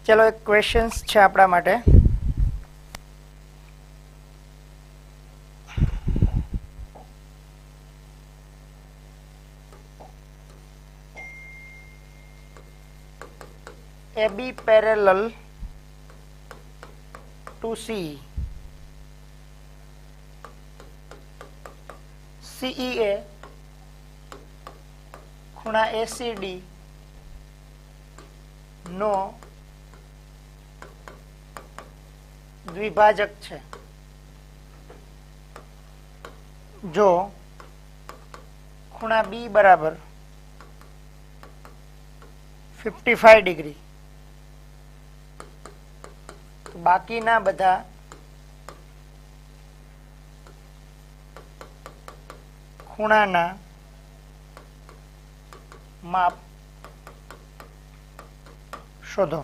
ચલો એક ક્વેશ્ચન્સ છે આપણા માટે. AB parallel to CE. CE એ ખૂણા ACD નો દ્વિભાજક છે. જો ખૂણા B બરાબર 55 ડિગ્રી, તો બાકીના બધા ખૂણાના માપ શોધો.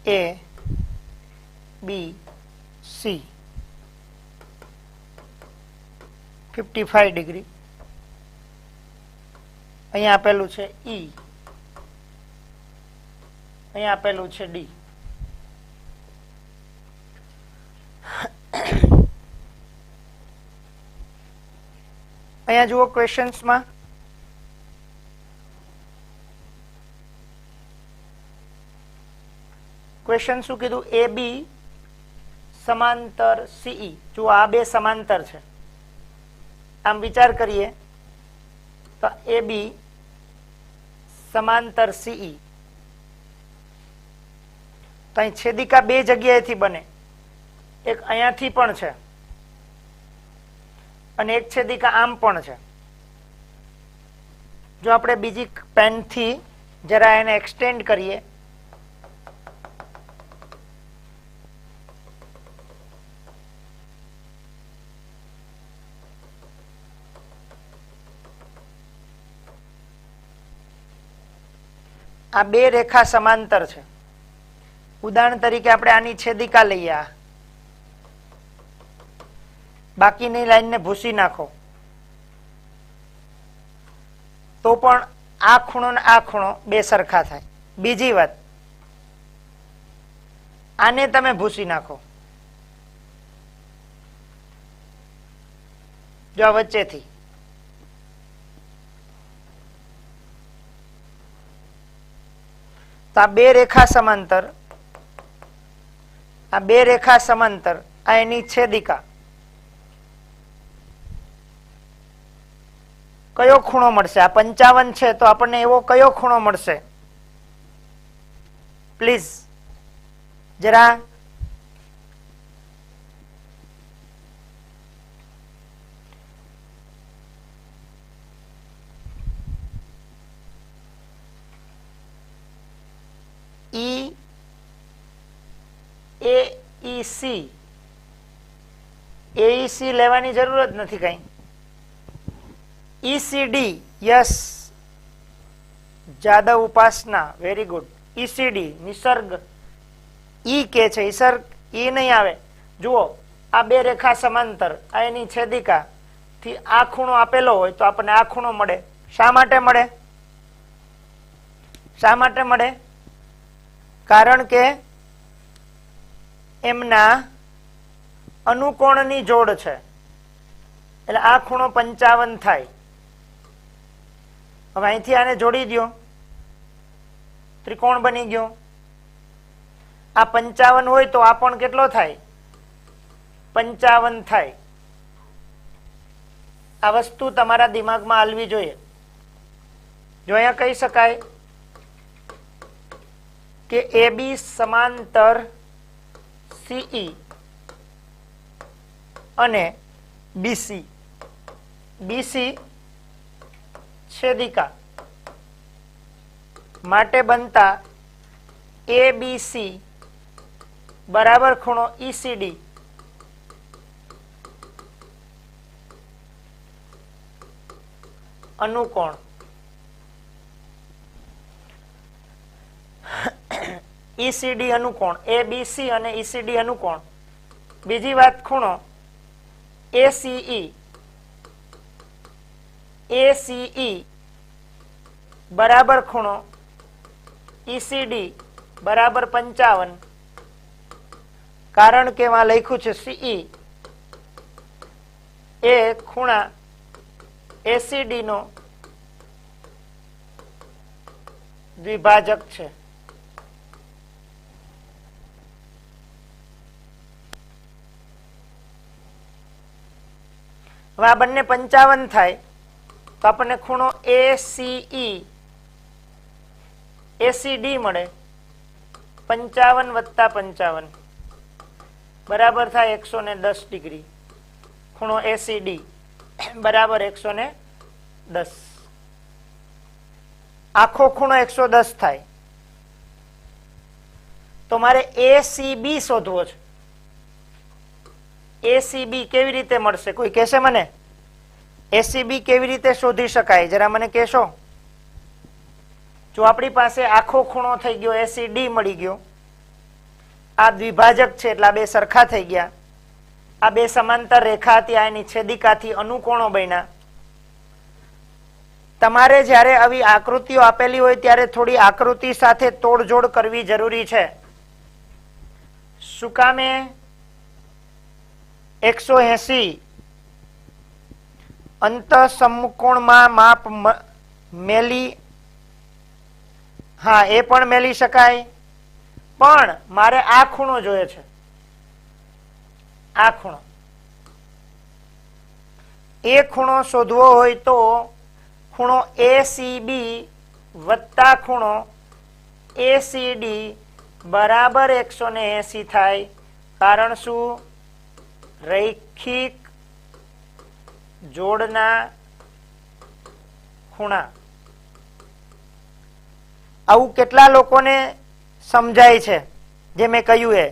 A, B, C 55 degree. અહીંયા આપેલું છે E, અહીંયા આપેલું છે D. અહીંયા જુઓ ક્વેશ્ચન્સમાં ક્વેશ્ચન શું કીધું? AB સમાંતર CE. જુઓ આ બે સમાંતર છે. આમ વિચાર કરીએ તો AB સમાંતર CE, તો અહીં છેદિકા બે જગ્યાએથી બને. એક અહીંયાથી પણ છે અને એક છેદિકા આમ પણ છે. જો આપણે બીજી પેનથી જરા એને એક્સટેન્ડ કરીએ આ બે રેખા સમાંતર છે. ઉદાહરણ તરીકે આપણે આની છેદિકા લઈએ, આ બાકીની લાઈનને ભૂસી નાખો તો પણ આ ખૂણો ને આ ખૂણો બે સરખા થાય. બીજી વાત, આને તમે ભૂસી નાખો, જો આ વચ્ચેથી, તો આ બે રેખા સમાંતર, આ બે રેખા સમાંતર, આ એની છેદિકા, કયો ખૂણો મળશે? આ 55 છે તો આપણને એવો કયો ખૂણો મળશે? પ્લીઝ જરા AEC લેવાની જરૂર જ નથી કઈ. ECD, યસ જાદવ ઉપાસના, વેરી ગુડ. ECD નિસર્ગ, ઈ કે છે, નિસર્ગ ઈ નહીં આવે. જુઓ આ બે રેખા સમાંતર, આ એની છેદિકા થી આ ખૂણો આપેલો હોય તો આપણને આ ખૂણો મળે. શા માટે મળે? શા માટે મળે? કારણ કે એમના અનુકોણની જોડ છે, એટલે આ ખૂણો 55 થાય. હવે અહીંથી આને જોડી દો, ત્રિકોણ બની ગયો. આ 55 હોય તો આ પણ કેટલો થાય? 55 થાય. આ વસ્તુ તમારા દિમાગમાં આલવી જોઈએ. જો અહીંયા કહી શકાય કે AB સમાંતર CE અને BC છેદિકા માટે બનતા ABC બરાબર ખૂણો ECD અનુકોણ. ECD અનુકોણ, ABC અને ECD અનુકોણ બીજી વાત, ખૂણો ACE બરાબર ખૂણો ECD બરાબર 55, કારણ કે એમાં લખ્યું છે CE એ ખૂણા ACD નો દ્વિભાજક છે. હવે આ બંને 55 થાય તો આપણને ખૂણો ACD મળે. 55 વત્તા 55 બરાબર થાય 110 ડિગ્રી. ખૂણો ACD બરાબર 110. આખો ખૂણો 110 થાય તો મારે ACB શોધવો છે. ACB કેવી રીતે મળશે? કોઈ કહેશે મને? ACB કેવી રીતે શોધી શકાય? જરા મને કહેશો. જો આપણી પાસે આખો ખૂણો થઈ ગયો ACD મળી ગયો, આ દ્વિભાજક છે એટલે આ બે સરખા થઈ ગયા, આ બે સમાંતર રેખા હતી, આ એની છેદિકાથી અનુકોણો બન્યા. તમારે જ્યારે આવી આકૃતિઓ આપેલી હોય ત્યારે થોડી આકૃતિ સાથે તોડજોડ કરવી જરૂરી છે. શું કામે? 180 અંત સમકોણમાં માપ મેલી, હા એ પણ મેલી શકાય, પણ મારે આ ખૂણો જોઈએ છે. આ ખૂણો, એ ખૂણો શોધવો હોય તો ખૂણો ACB વત્તા ખૂણો ACD બરાબર 180 થાય. કારણ શું? રૈખિક જોડના ખૂણા. આવું કેટલા લોકોને સમજાય છે? જે મેં કહ્યું એ,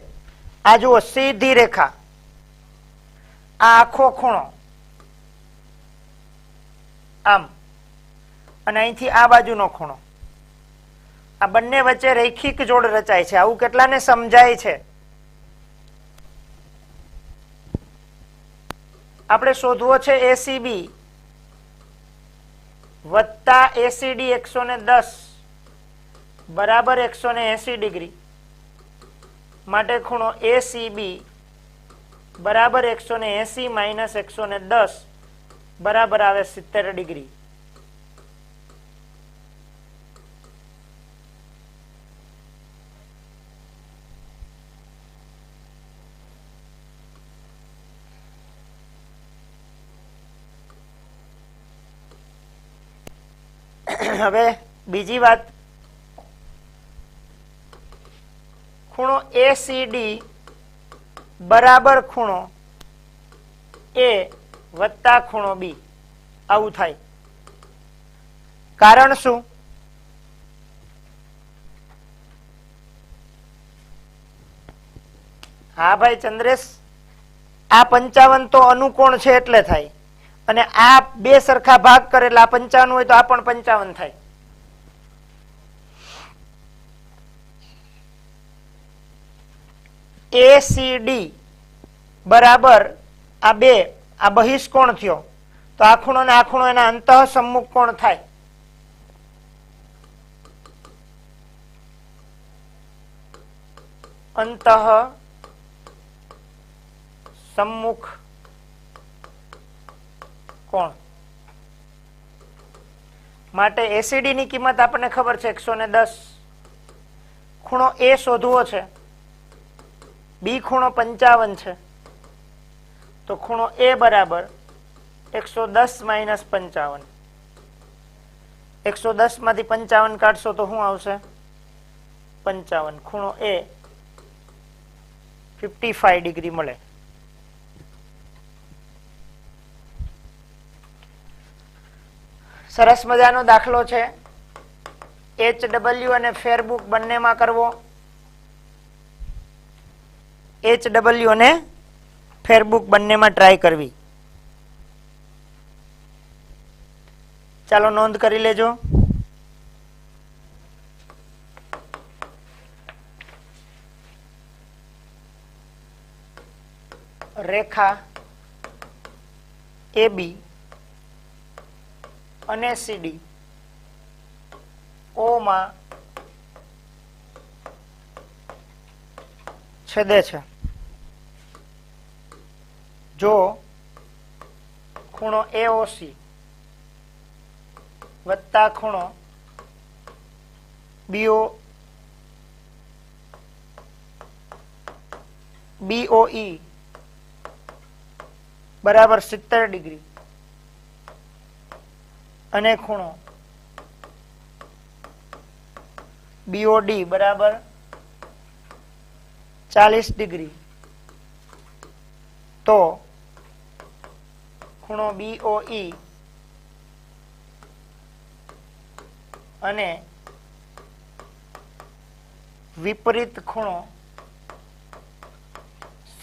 આ જુઓ સીધી રેખા, આ આખો ખૂણો આમ, અને અહીંથી આ બાજુનો ખૂણો, આ બંને વચ્ચે રૈખિક જોડ રચાય છે. આવું કેટલાને સમજાય છે? આપણે શોધવો છે ACB વત્તા ACD 110 બરાબર 180 ડિગ્રી. માટે ખૂણો ACB બરાબર 180 માઇનસ 110 બરાબર આવે 70 ડિગ્રી. હવે બીજી વાત, ખૂણો ACD બરાબર ખૂણો A વત્તા ખૂણો B. આવું થાય. કારણ શું? હા ભાઈ ચંદ્રેશ, આ 55 તો અનુકોણ છે એટલે થાય, અને આ બે સરખા ભાગ કરેલા 55 હોય તો આ પણ 55 થાય. ACD બરાબર આ બે, આ બહિષ્કોણ થયો તો આ ખૂણો ને આ ખૂણો એના અંતઃ સમ્મુખ કોણ થાય. અંતઃ સમ્મુખ કોણ. માટે ACD ની કિંમત આપણને ખબર છે 110. ખૂણો A શોધવો છે, B ખૂણો 55 છે, તો ખૂણો A બરાબર 110 માઇનસ 55. 110 માંથી 55 કાઢશો તો શું આવશે? 55. ખૂણો A 55 ડિગ્રી મળે. સરસ મજાનો દાખલો છે. HW અને ફેરબુક બંનેમાં કરવો. HW અને ફેરબુક બંનેમાં ટ્રાય કરવી. ચાલો નોંધ કરી લેજો. રેખા AB અને CD O માં છેદે છે જો ખૂણો AOC વત્તા ખૂણો BOE બરાબર 70 ડિગ્રી અને ખૂણો BOD બરાબર 40 ડિગ્રી તો ખૂણો BOE અને વિપરીત ખૂણો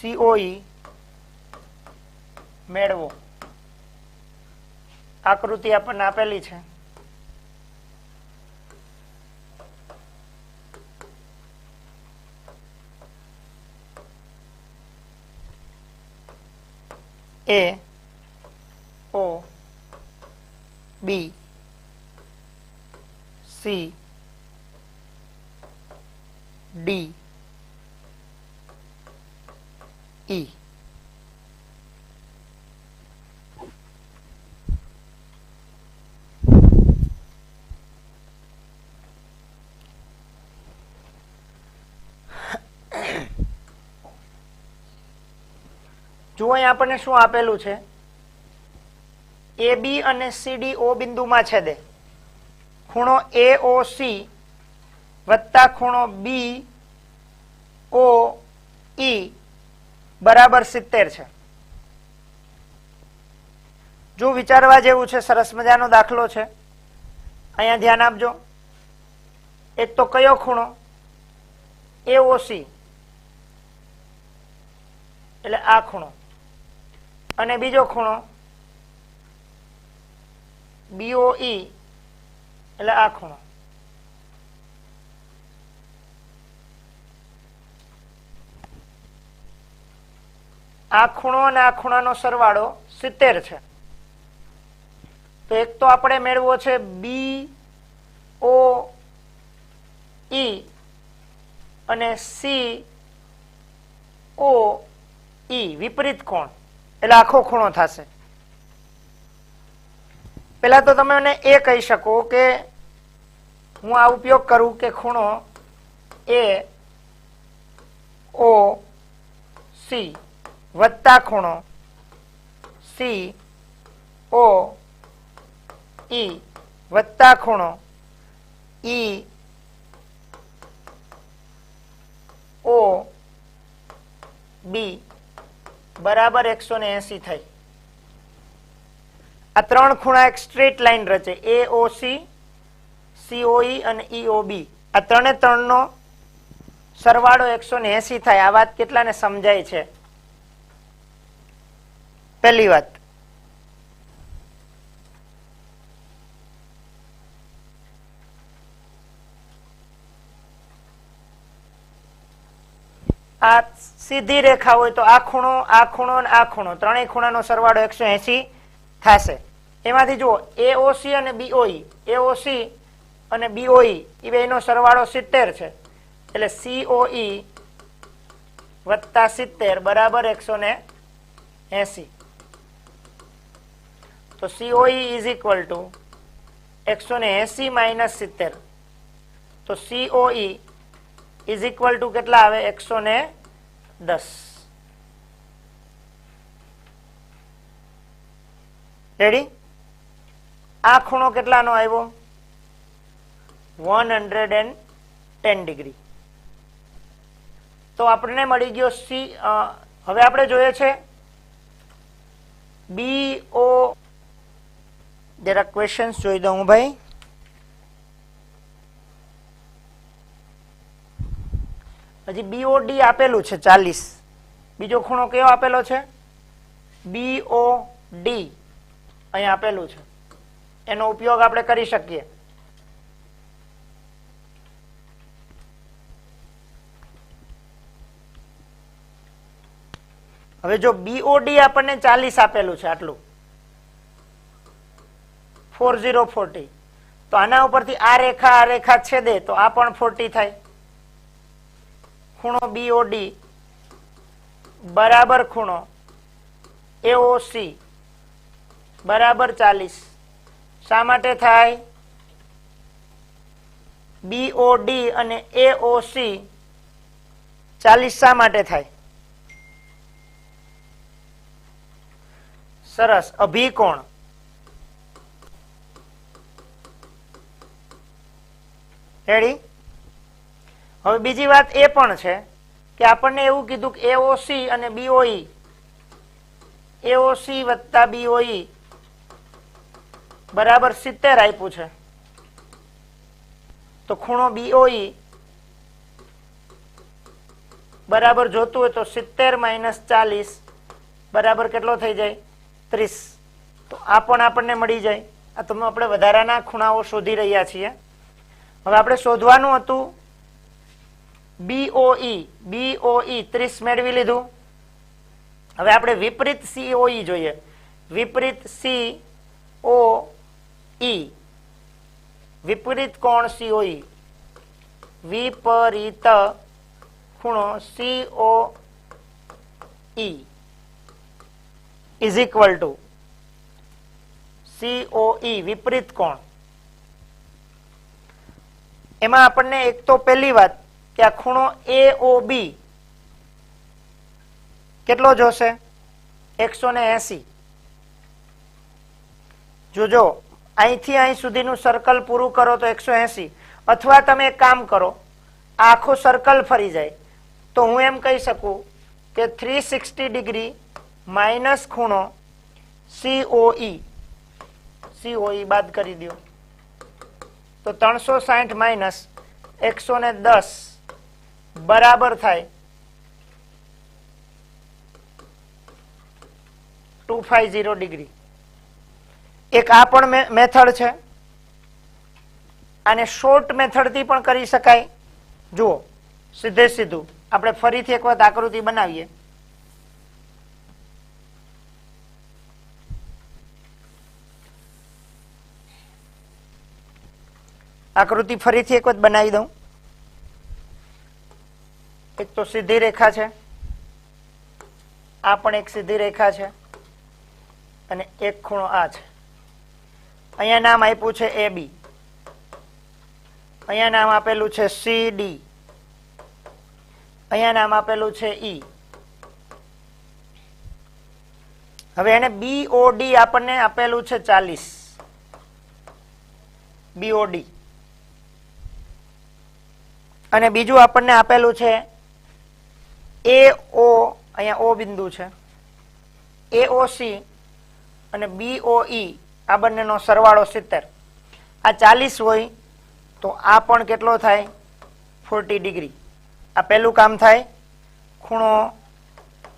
COE મેળવો. આકૃતિ આપણને આપેલી છે. A O B C D E. જો અહીં આપણને શું આપેલું છે AB અને CD O બિંદુમાં છેદે ખૂણો AOC વત્તા ખૂણો BOE બરાબર 70 છે. જો વિચારવા જેવું છે, સરસ મજાનો દાખલો છે. અહીંયા ધ્યાન આપજો. એક તો કયો ખૂણો AOC એટલે આ ખૂણો અને બીજો ખૂણો BOE એટલે આ ખૂણો. આ ખૂણો અને આ ખૂણાનો સરવાળો 70 છે. તો એક તો આપણે મેળવો છે BOE અને COE વિપરીત કોણ એટલે આખો ખૂણો થશે. પેલા તો તમે મને એ કહી શકો કે હું આ ઉપયોગ કરું કે ખૂણો AOC વત્તા ખૂણો COE વત્તા ખૂણો EOB બરાબર 180 થઈ. આ ત્રણ ખૂણા એક સ્ટ્રેટ લાઈન રચે. AOC, COE અને EOB આ ત્રણે ત્રણનો સરવાળો 180 થાય. આ વાત કેટલાને સમજાય છે? પહેલી વાત. આ સીધી રેખા હોય તો આ ખૂણો આ ખૂણો અને આ ખૂણો ત્રણેય ખૂણાનો સરવાળો 180 થશે. એમાંથી જુઓ AOC અને BOE, AOC અને BOE એ બેનો સરવાળો 70 છે એટલે COE વત્તા 70 બરાબર 180. તો COE is equal to 180 minus 70. તો COE ઇઝ ઇક્વલ ટુ કેટલા આવે? 110. રેડી? આ ખૂણો કેટલાનો આવ્યો? 110 ડિગ્રી. તો આપણને મળી ગયો C. હવે આપણે જોઈએ છે BO. જરા ક્વેશ્ચન્સ જોઈ દઉં હું ભાઈ. હજી BOD આપેલું છે 40. બીજો ખૂણો કયો આપેલો છે? BOD અહીં આપેલું છે. એનો ઉપયોગ આપણે કરી શકીએ. હવે જો બીઓડી આપણને 40 આપેલું છે, આટલું 4040, તો આના ઉપરથી આ રેખા છેદે તો આ પણ 40 થાય. ખૂણો બીઓડી બરાબર ખૂણો એઓસી બરાબર 40. શા માટે થાય? બીઓડી અને એઓસી 40 શા માટે થાય? સરસ, અભિકોણ. રેડી? હવે બીજી વાત એ પણ છે કે આપણને એવું કીધું કે એઓસી અને બીઓઈ, એઓસી વત્તા બીઓઈ બરાબર 70 આપ્યું છે. તો ખૂણો બીઓઈ બરાબર જોતું હોય તો 70 માઇનસ 40 બરાબર કેટલો થઈ જાય? 30. તો આ પણ આપણને મળી જાય. આ તમે આપણે વધારાના ખૂણાઓ શોધી રહ્યા છીએ. હવે આપણે શોધવાનું હતું બીઓઈ. બીઓઈ 30 મેળવી લીધું. હવે આપણે વિપરીત સીઓઈ જોઈએ. વિપરીત સીઓઈ, વિપરીત કોણ સીઓઈ, વિપરીત ખૂણો સીઓઈ ઇઝ ઇક્વલ ટુ સીઓઈ વિપરીત કોણ. એમાં આપણને એક તો પહેલી વાત કે આ ખૂણો એઓબી કેટલો જોશે? 180. જોજો અહીંથી અહીં સુધીનું સર્કલ પૂરું કરો તો 180, અથવા તમે એક કામ કરો, આખું સર્કલ ફરી જાય તો હું એમ કહી શકું કે 360 ડિગ્રી માઇનસ ખૂણો સીઓઈ, સીઓઈ બાદ કરી દો તો 360 માઇનસ 110 બરાબર થાય 250 ડિગ્રી. એક આ પણ મેથડ છે. આને શોર્ટ મેથડ થી પણ કરી શકાય. જુઓ, સીધે સીધું આપણે ફરીથી એક વખત આકૃતિ બનાવીએ. આકૃતિ ફરીથી એક વખત બનાવી દઉં. એક તો સીધી રેખા છે, આ પણ એક સીધી રેખા છે, અને એક ખૂણો આ છે. અહીંયા નામ આપ્યું છે AB, અહીંયા નામ આપેલું છે CD, અહીંયા નામ આપેલું છે E. હવે એને BOD આપણને આપેલું છે 40, BOD. અને બીજું આપણને આપેલું છે AO, અહીંયા O બિંદુ છે, AOC અને BOE, આ બંનેનો સરવાળો 70. આ 40 હોય તો આ પણ કેટલો થાય? 40 ડિગ્રી. આ પહેલું કામ થાય. ખૂણો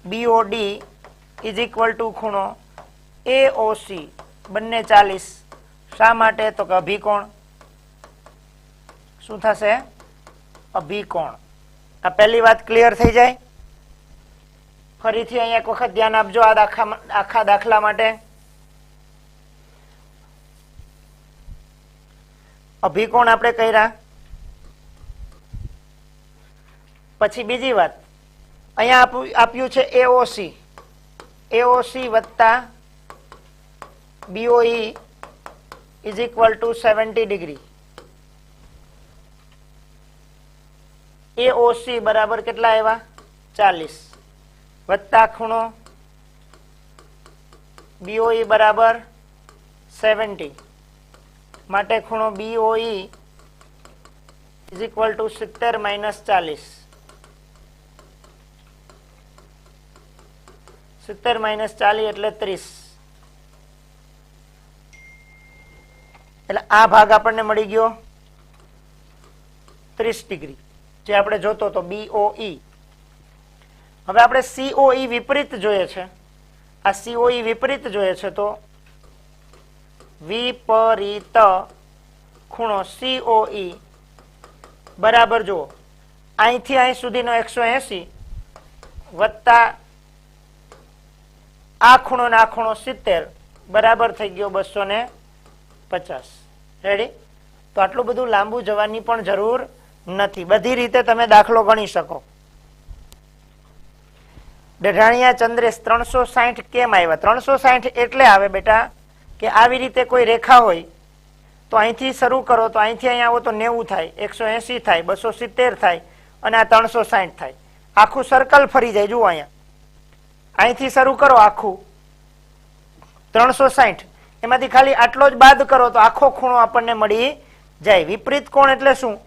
BOD ઇઝ ઇક્વલ ટુ ખૂણો AOC બંને 40. શા માટે? તો કે અભિકોણ. શું થશે? અભિકોણ. આ પહેલી વાત ક્લિયર થઈ જાય. ફરીથી અહીંયા એક વખત ધ્યાન આપજો આ આખા દાખલા માટે. અભિકોણ આપણે કર્યા. પછી બીજી વાત, અહીંયા આપ્યું છે AOC, AOC વત્તા BOE is equal to 70 degree. AOC બરાબર કેટલા આવ્યા? 40 વત્તા ખૂણો BOE બરાબર 70, માટે ખૂણો BOE is equal to 70 minus 40. 70 minus 40 એટલે 30. એટલે આ ભાગ આપણને મળી ગયો 30 ડિગ્રી, જે આપણે જોતો તો BOE. હવે આપણે COE વિપરીત જોઈએ છે. આ COE વિપરીત જોઈએ છે તો વિપરીત ખૂણો COE બરાબર જુઓ, અહીંથી અહીં સુધીનો 180 વત્તા આ ખૂણો ને આ ખૂણો 70 બરાબર થઈ ગયો 250. રેડી? તો આટલું બધું લાંબુ જવાની પણ જરૂર નથી. બધી રીતે તમે દાખલો ગણી શકો. ડઢાણિયા ચંદ્રેશ 360 કેમ આવ્યા? 360 એટલે આવે બેટા કે આવી રીતે કોઈ રેખા હોય તો અહીંથી શરૂ કરો તો અહીંથી અહીંયા આવો તો 90 થાય, 180 થાય, 270 થાય અને આ 360 થાય. આખું સર્કલ ફરી જાય. જુઓ અહીંયા અહીંથી શરૂ કરો આખું 360, એમાંથી ખાલી આટલો જ બાદ કરો તો આખો ખૂણો આપણને મળી જાય. વિપરીત કોણ એટલે શું?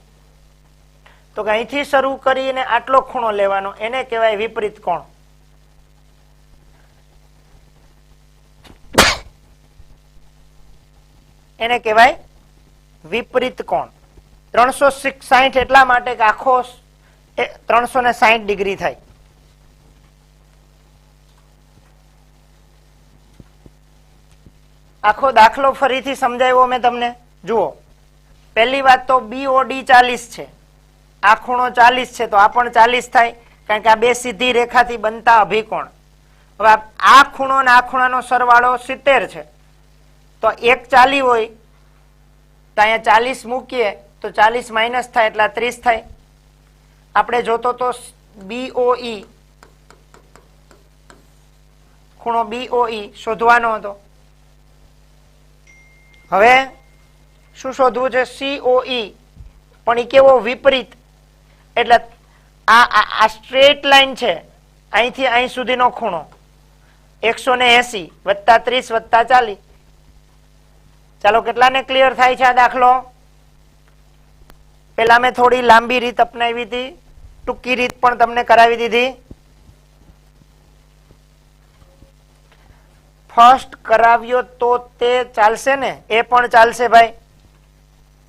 તો કે અહીંથી શરૂ કરીને આટલો ખૂણો લેવાનો, એને કહેવાય વિપરીત કોણ. એને કહેવાય વિપરીત કોણ. 360 એટલા માટે કે આખો 360 ડિગ્રી થાય. આખો દાખલો ફરીથી સમજાવ્યો મેં તમને. જુઓ, પહેલી વાત તો BOD 40 છે, આ ખૂણો 40 છે તો આ પણ 40 થાય, કારણ કે આ બે સીધી રેખાથી બનતા અભિકોણ. હવે આ ખૂણો અને આ ખૂણાનો સરવાળો 70 છે, તો એક 40 હોય તો અહીંયા 40 મૂકીએ તો 40 માઇનસ થાય એટલે 30 થાય. આપણે જોતો તો BOE, ખૂણો BOE શોધવાનો હતો. હવે શું શોધવું છે? COE, પણ એ કેવો? વિપરીત. એટલે આ સ્ટ્રેટ લાઈન છે, અહીંથી અહીં સુધીનો ખૂણો 180 વત્તા 30 વત્તા 40. ચાલો, કેટલાને ક્લિયર થાય છે આ દાખલો? પેલા મેં થોડી લાંબી રીત અપનાવી હતી, ટૂંકી રીત પણ તમને કરાવી દીધી. ફર્સ્ટ કરાવ્યો તો તે ચાલશે ને? એ પણ ચાલશે ભાઈ.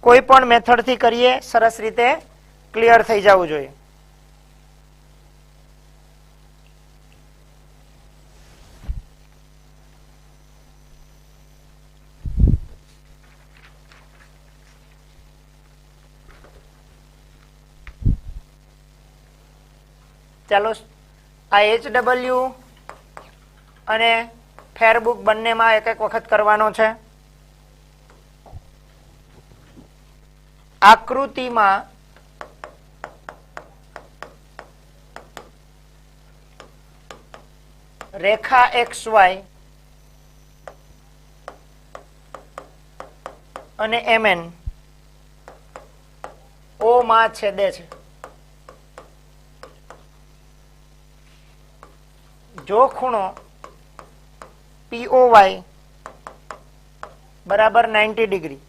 કોઈ પણ મેથડ થી કરીએ, સરસ રીતે ક્લિયર થઈ જવું જોઈએ. ચાલો, આ HW અને ફેરબુક બંનેમાં એક એક વખત કરવાનો છે. આકૃતિમાં રેખા XY અને MN O માં છેદે છે. જો ખૂણો POY બરાબર 90 ડિગ્રી,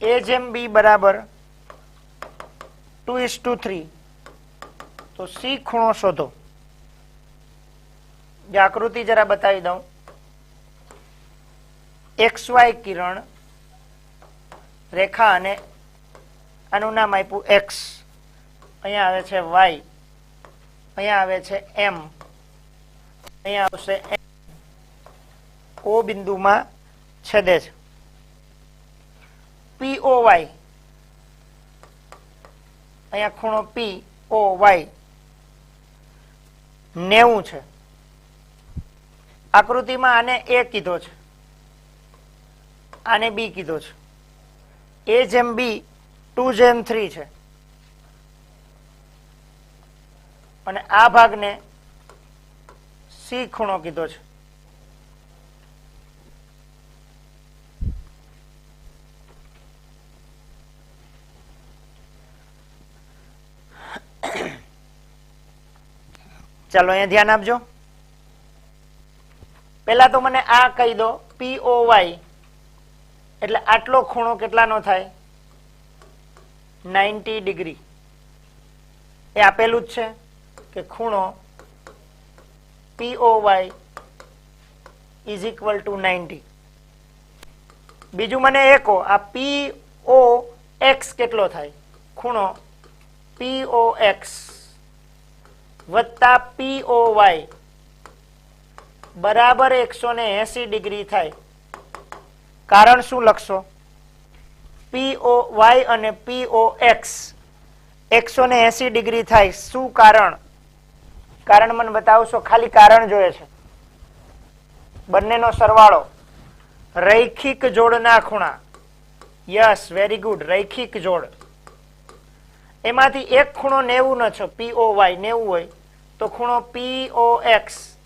A જેમ B બરાબર 2:3, તો C ખૂણો શોધો. જે આકૃતિ જરા બતાવી દઉં. XY કિરણ રેખા અને આનું નામ આપ્યું X, અહીંયા આવે છે Y, અહીંયા આવે છે M, અહીંયા આવશે M. O બિંદુમાં છેદે છે. POY, અહીંયા ખૂણો POY 90 છે. આકૃતિમાં આને A કીધો છે, આને B કીધો છે. A જેમ B 2:3 છે અને આ ભાગને C ખૂણો કીધો છે. ચાલો, અહીંયા ધ્યાન આપજો. પેલા તો મને આ કહી દો, POY એટલે આટલો ખૂણો કેટલાનો થાય? 90 ડિગ્રી. એ આપેલું જ છે કે ખૂણો POY ઇઝ ઇક્વલ ટુ 90. બીજું મને એ કહો, આ POX કેટલો થાય? ખૂણો POX વત્તા POY બરાબર 180 ડિગ્રી થાય. કારણ શું લખશો? POY અને POX 180 ડિગ્રી થાય. શું કારણ? કારણ મને બતાવશો? ખાલી કારણ જોઈએ છે. બંનેનો સરવાળો રૈખિક જોડના ખૂણા. Yes, very good. રૈખિક જોડ એમાંથી એક ખૂણો 90 ન છે, POY 90 હોય તો ખૂણો POX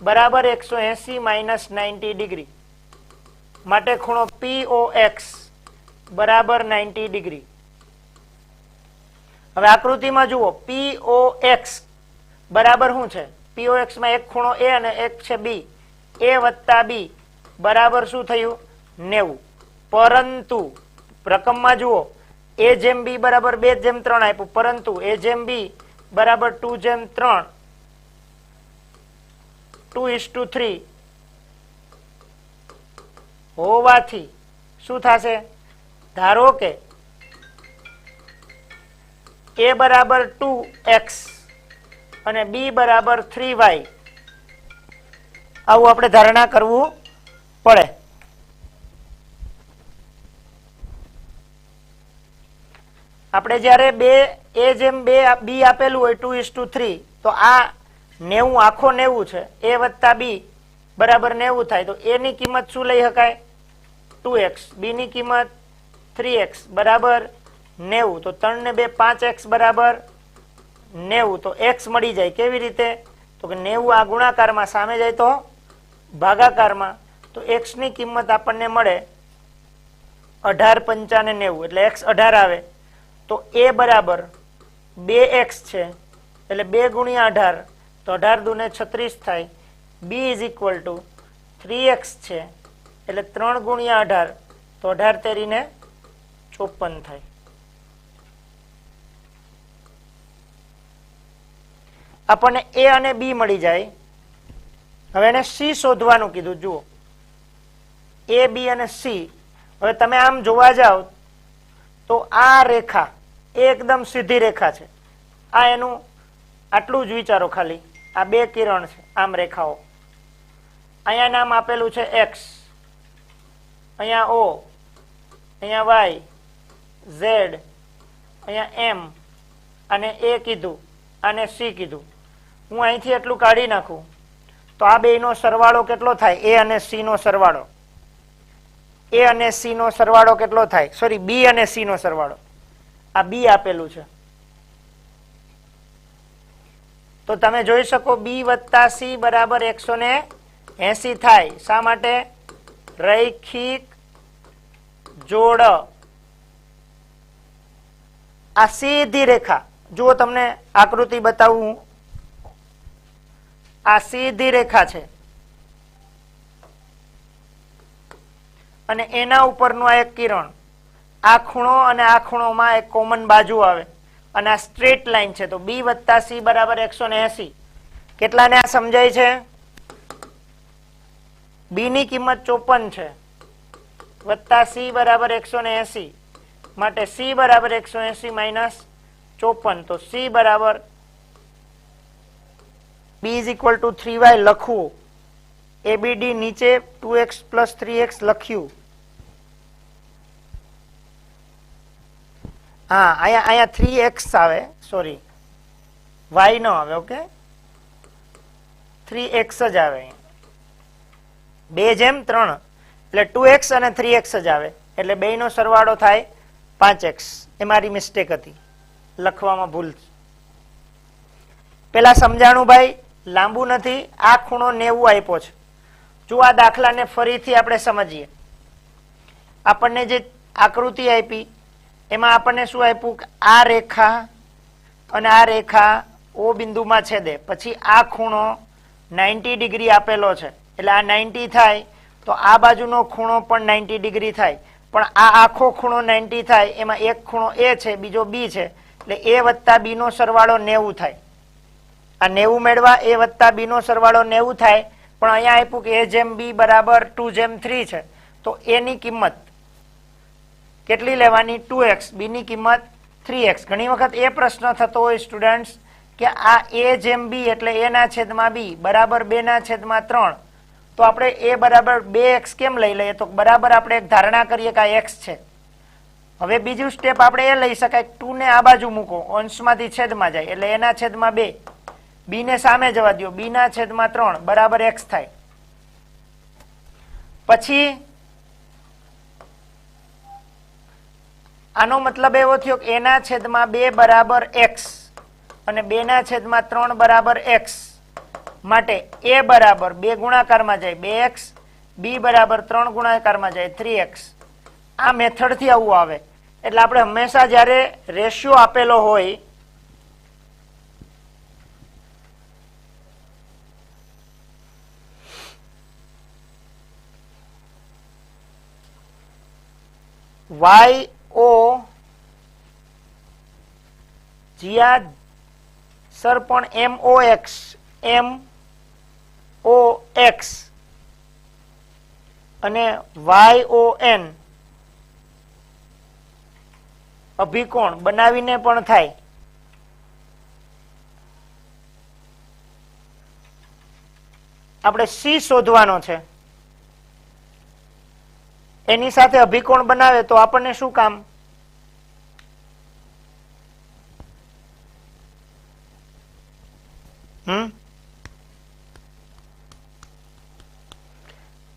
બરાબર 180 માઇનસ 90 ડિગ્રી. માટે ખૂણો POX બરાબર 90 ડિગ્રી. હવે આકૃતિમાં જુઓ, POX બરાબર શું છે? POX માં એક ખૂણો A અને એક છે B. A વત્તા B બરાબર શું થયું? 90. પરંતુ રકમમાં જુઓ, A જેમ B બરાબર 2/3 આપ્યું, પરંતુ A જેમ B બરાબર 2/3, 2:3 હોવાથી શું થશે? ધારો કે A બરાબર 2x અને B બરાબર 3y, આવું આપણે ધારણા કરવું પડે. આપણે જયારે A જેમ B આપેલું હોય 2:3, તો આ 90 આખો 90 છે, A વત્તા B બરાબર 90 થાય, તો A ની કિંમત શું લઈ શકાય? 2x. B ની કિંમત 3x બરાબર 90. તો 3 ને 2 5x બરાબર 90. તો x મળી જાય. કેવી રીતે? તો કે 90 આ ગુણાકારમાં, સામે જાય તો ભાગાકારમાં. તો x ની કિંમત આપણને મળે 18 5 ને 90, એટલે x 18 આવે. તો A બરાબર 2x છે, એટલે 2 ગુણ્યા 18, તો 18 દુને 36 થાય. B is equal to 3x છે, એટલે 3 ગુણ્યા 18, તો 18 તેરીને 54 થાય. આપણને A અને B મળી જાય. હવે એને C શોધવાનું કીધું. જુઓ, A, B અને C. હવે તમે આમ જોવા જાઓ તો આ રેખા એકદમ સીધી રેખા છે. આ એનું આટલું જ વિચારો ખાલી. આ બે કિરણ છે, આમ રેખાઓ. અહીંયા નામ આપેલું છે x, અહીંયા O, અહીંયા y, z, અહીંયા m, અને A કીધું, અને C કીધું. હું અહીંથી એટલું કાઢી નાખું તો આ બેયનો સરવાળો કેટલો થાય? A અને C નો સરવાળો. A અને C નો સરવાળો કેટલો થાય? સોરી, B અને C નો સરવાળો. આ B આપેલું છે, તો તમે જોઈ શકો B વત્તા C બરાબર 180 થાય. શા માટે? રૈખિક જોડ. આ સીધી રેખા, જુઓ તમને આકૃતિ બતાવું. આ સીધી રેખા છે અને એના ઉપરનું આ એક કિરણ, આ ખૂણો અને આ ખૂણોમાં એક કોમન બાજુ આવે, અને આ સ્ટ્રેટ લાઈન છે. તો B વત્તા C બરાબર 180. કેટલાને આ સમજાય છે? B ની કિંમત 54 છે, વત્તા C બરાબર 180, માટે C બરાબર 180 માઇનસ 54. તો C બરાબર B is equal to 3y લખવું. ABD નીચે 2x પ્લસ 3x લખ્યું. હા, અહીંયા 3x આવે, સોરી, y નો આવે. ઓકે, 3x જ આવે. 2/3, એટલે 2x અને 3x જ આવે, એટલે બેયનો સરવાળો થાય 5x. એ મારી મિસ્ટેક હતી, લખવામાં ભૂલ. પેલા સમજાણું ભાઈ, લાંબુ નથી. આ ખૂણો 90 આપ્યો છે. જો આ દાખલાને ફરીથી આપણે સમજીએ. આપણને જે આકૃતિ આપી એમાં આપણને શું આપ્યું? આ રેખા અને આ રેખા O બિંદુમાં છેદે, પછી આ ખૂણો 90 ડિગ્રી આપેલો છે, એટલે આ 90 થાય, તો આ બાજુનો ખૂણો પણ 90 ડિગ્રી થાય. પણ આ આખો ખૂણો 90 થાય, એમાં એક ખૂણો A છે, બીજો B છે, એટલે A વત્તા B નો સરવાળો 90 થાય. આ 90 મેળવા, A વત્તા B નો સરવાળો 90 થાય. પણ અહીંયા આપ્યું કે A જેમ B બરાબર 2/3 છે, તો A ની કિંમત કેટલી લેવાની? 2x. B ની કિંમત 3x. ઘણી વખત એ પ્રશ્ન થતો હોય સ્ટુડન્ટ્સ કે આ A જેમ B એટલે A ના છેદમાં B બરાબર 2 ના છેદમાં 3, તો આપણે A બરાબર 2x કેમ લઈ લઈએ? તો બરાબર આપણે એક ધારણા કરીએ કે આ x છે. હવે બીજું સ્ટેપ આપણે એ લઈ શકાય, 2 ને આ બાજુ મૂકો, અંશમાંથી છેદમાં જાય, એટલે A ના છેદમાં 2, B ને સામે જવા દો, B ના છેદમાં 3 બરાબર x થાય. પછી આનો મતલબ એવો થયો કે a ના છેદમાં 2 બરાબર x અને 2 ના છેદમાં 3 બરાબર x માટે a બરાબર 2 ગુણાકારમાં જાય 2x, b બરાબર 3 ગુણાકારમાં જાય 3x. આ મેથડ થી આવું આવે. એટલે આપણે હંમેશા જ્યારે રેશિયો આપેલો હોય YO જ્યાં સર પણ MOX અને YON અભિકોણ બનાવીને પણ થાય. આપણે C શોધવાનો છે, એની સાથે અભિકોણ બનાવે તો આપણને શું કામ?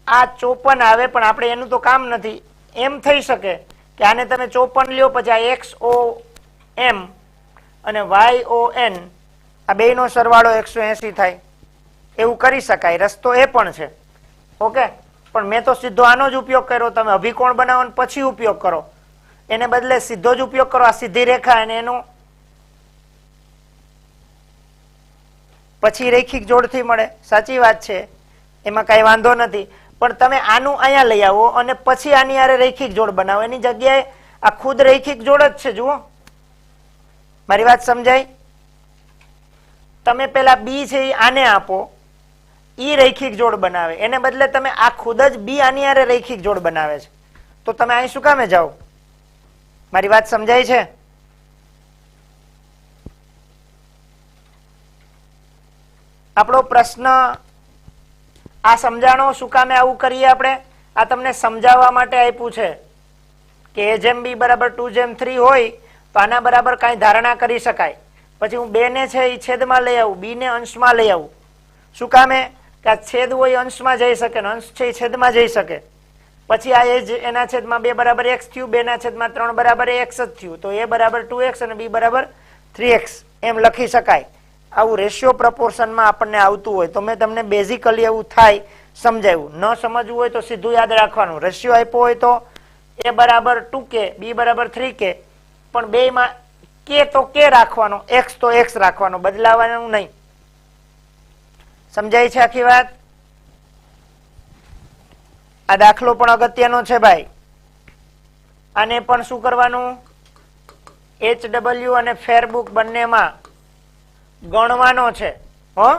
આ 54 આવે પણ આપણે એનું તો કામ નથી. એમ થઈ શકે કે આને તમે 54 લ્યો પછી આ XOM અને YON આ બેયનો સરવાળો 180 થાય, એવું કરી શકાય. રસ્તો એ પણ છે. ઓકે, પણ મેં તો સીધો આનો જ ઉપયોગ કર્યો. તમે અભિકોણ બનાવો ને પછી ઉપયોગ કરો, એને બદલે સીધો જ ઉપયોગ કરો. આ સીધી રેખા અને એનો પછી રૈખિક જોડથી મળે. સાચી વાત છે, એમાં કઈ વાંધો નથી. પણ તમે આનું અહીંયા લઈ આવો અને પછી આની હારે રૈખિક જોડ બનાવો. એની જગ્યાએ આ ખુદ રૈખિક જોડ જ છે. જુઓ, મારી વાત સમજાય? તમે પેલા બી છે એ આને આપો, ઈ રૈખિક જોડ બનાવે. એને બદલે તમે આ ખુદ જ બી આની હારે રૈખિક જોડ બનાવે છે. તો તમે અહીં શું કામે જાઓ? મારી વાત સમજાય છે? આપણો પ્રશ્ન આ સમજાણો શું કામે આવું કરીએ આપણે? આ તમને સમજાવવા માટે આપ્યું છે કે a જેમ b બરાબર 2 જેમ 3 હોય તો આના બરાબર કાંઈ ધારણા કરી શકાય. પછી હું 2 ને છે એ છેદમાં લઈ આવું, b ને અંશમાં લઈ આવું. શું કામે? કે આ છેદ હોય અંશમાં જઈ શકે ને અંશ છે એ છેદમાં જઈ શકે. પછી આ એના છેદમાં 2 બરાબર x થયું, 2 ના છેદમાં 3 બરાબર x જ થયું. તો a બરાબર 2x અને b બરાબર 3x એમ લખી શકાય. આવું રેશિયો પ્રપોર્શનમાં આપણને આવતું હોય તો મેં તમને બેઝિકલી એવું થાય સમજાવ્યું. ન સમજવું હોય તો સીધું યાદ રાખવાનું. રેશિયો આપ્યો હોય તો a બરાબર 2k, b બરાબર 3k, પણ બેયમાં k તો k રાખવાનો, x તો x રાખવાનો, બદલાવાનું નહીં. સમજાય છે આખી વાત? આ દાખલો પણ અગત્યનો છે ભાઈ. આને પણ શું કરવાનું? HW અને ફેરબુક બંનેમાં ગણવાનો છે. હો,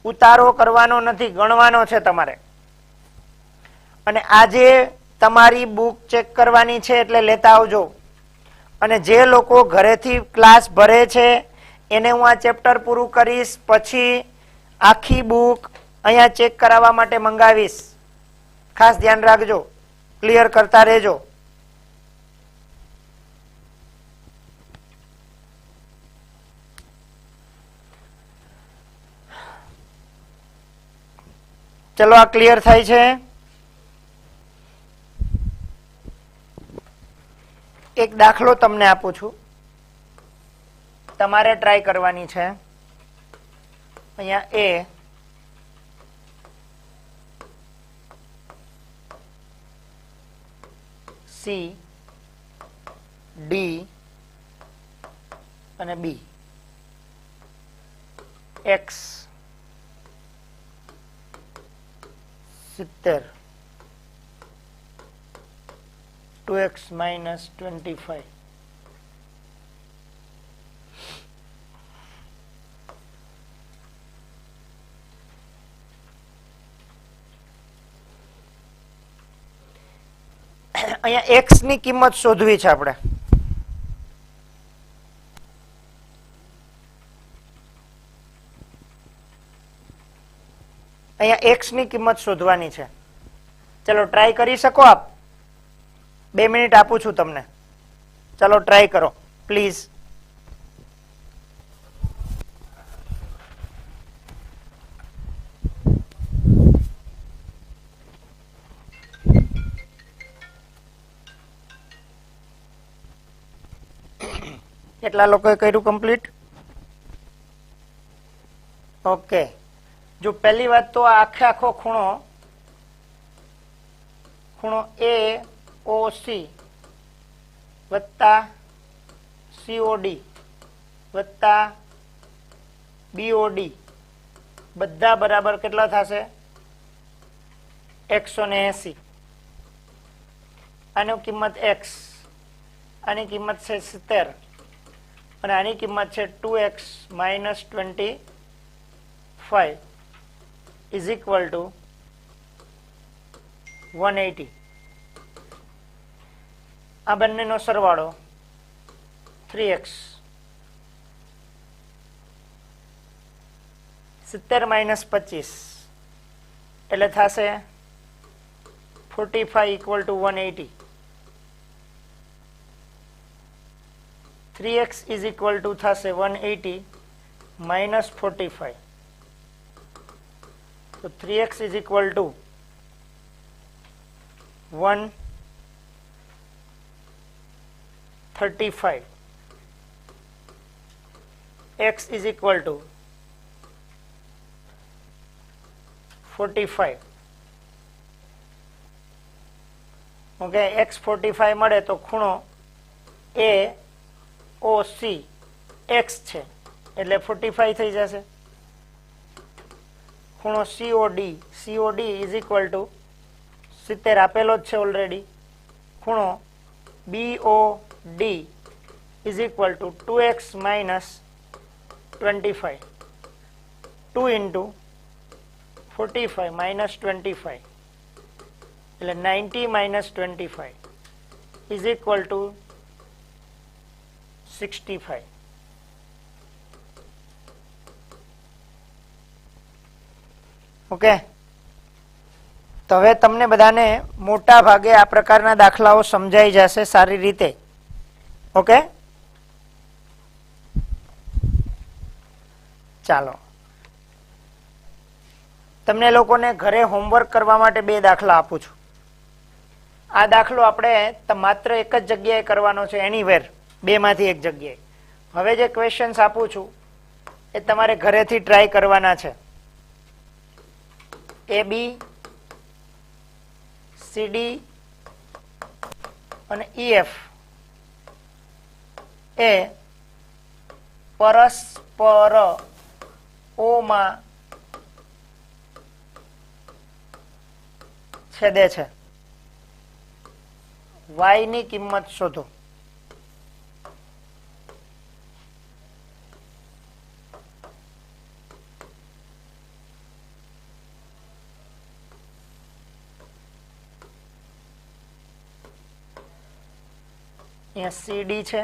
ઉતારો કરવાનો નથી, ગણવાનો છે તમારે. અને આજે તમારી બુક ચેક કરવાની છે એટલે લેતા આવજો. અને જે લોકો ઘરેથી ક્લાસ ભરે છે એને હું આ ચેપ્ટર પૂરું કરીશ પછી આખી બુક અહીંયા ચેક કરાવવા માટે મંગાવીશ. ખાસ ધ્યાન રાખજો, ક્લિયર કરતા રહેજો. ચલો, આ ક્લિયર થાય છે? એક દાખલો તમને આપું છું, તમારે ટ્રાય કરવાની છે. અહીંયા A, C, D અને B, X 70, 2x minus 25. અહીંયા x ની કિંમત શોધવી છે આપણે. અહીંયા x ની કિંમત શોધવાની છે. ચલો ટ્રાય કરી શકો આપ? 2 મિનિટ આપું છું તમને. ચલો ટ્રાય કરો પ્લીઝ. કેટલા લોકોએ કર્યું કમ્પ્લીટ? ઓકે, જો પહેલી વાત તો આખે આખો ખૂણો AOC વત્તા COD વત્તા BOD બધા બરાબર કેટલા થશે? 180. આની કિંમત x, આની કિંમત છે 70 અને આની કિંમત છે 2x minus 25 is equal to 180. આ બંનેનો સરવાળો 3x 70 minus 25 એટલે થશે 45 equal to 180. 3x is equal to થશે 180 minus 45. So 3x is equal to 135. X is equal to 45. Okay, x 45 મળે તો ખૂણો AOC x છે એટલે 45 થઈ જશે. ખૂણો COD is equal to 70 આપેલો જ છે ઓલરેડી. ખૂણો BOD is equal to 2x minus 25. 2 into 45 minus 25 એટલે 90 minus 25 is equal to 65. Okay, તો હવે તમને બધાને મોટા ભાગે આ પ્રકારના દાખલાઓ સમજાઈ જશે સારી રીતે. ઓકે, ચાલો તમને લોકોને ઘરે હોમવર્ક કરવા માટે 2 દાખલા આપું છું. આ દાખલો આપણે માત્ર એક જ જગ્યાએ કરવાનો છે, એનીવેર, 2 માંથી એક જગ્યાએ. હવે જે ક્વેશ્ચન્સ આપું છું એ તમારે ઘરેથી ટ્રાય કરવાના છે. AB CD અને EF એ પરસ્પર O માં છેદે છે. y ની કિંમત શોધો. અહીંયા CD છે,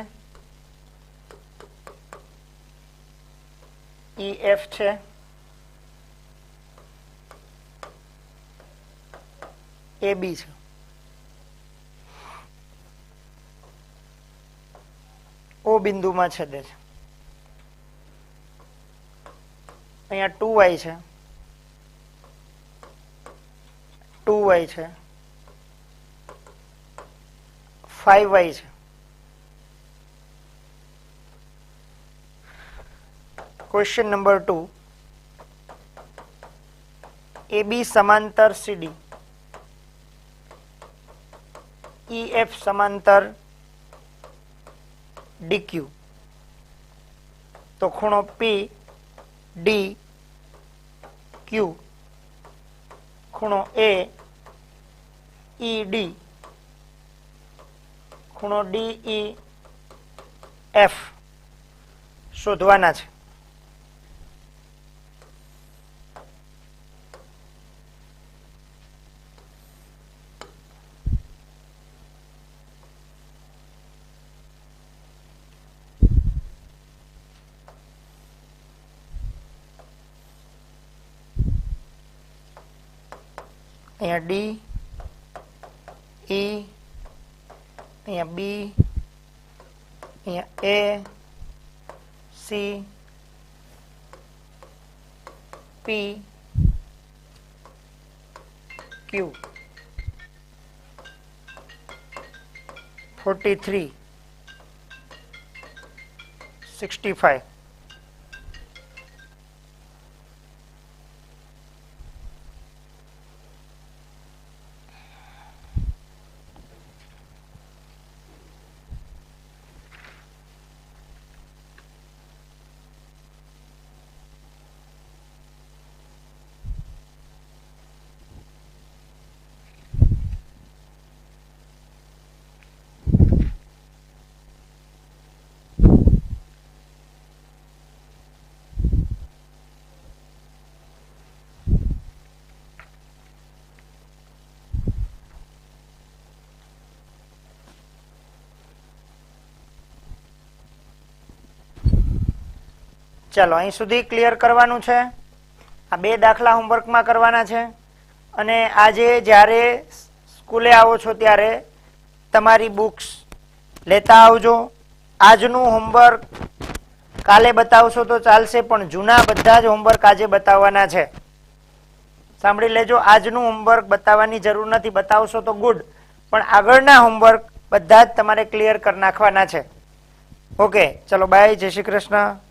EF છે, AB છે. O બિંદુમાં છેદે છે. અહીંયા 2y છે, 2y છે, 5y છે. ક્વેશ્ચન નંબર 2, AB સમાંતર CD, EF સમાંતર DQ, તો ખૂણો PDQ, ખૂણો AED, ખૂણો DEF શોધવાના છે. અહીંયા D, E, અહીંયા B, અહીંયા A, C, P, Q. 43 65. ચાલો અહીં સુધી ક્લિયર કરવાનું છે. આ બે દાખલા હોમવર્કમાં કરવાના છે અને આજે જ્યારે સ્કૂલે આવો છો ત્યારે તમારી બુક્સ લેતા આવજો. આજનું હોમવર્ક કાલે બતાવશો તો ચાલશે, પણ જૂના બધા જ હોમવર્ક આજે બતાવવાના છે. સાંભળી લેજો, આજનું હોમવર્ક બતાવવાની જરૂર નથી, બતાવશો તો ગુડ, પણ આગળના હોમવર્ક બધા જ તમારે ક્લિયર કરી નાખવાના છે. ઓકે, ચલો બાય, જય શ્રી કૃષ્ણ.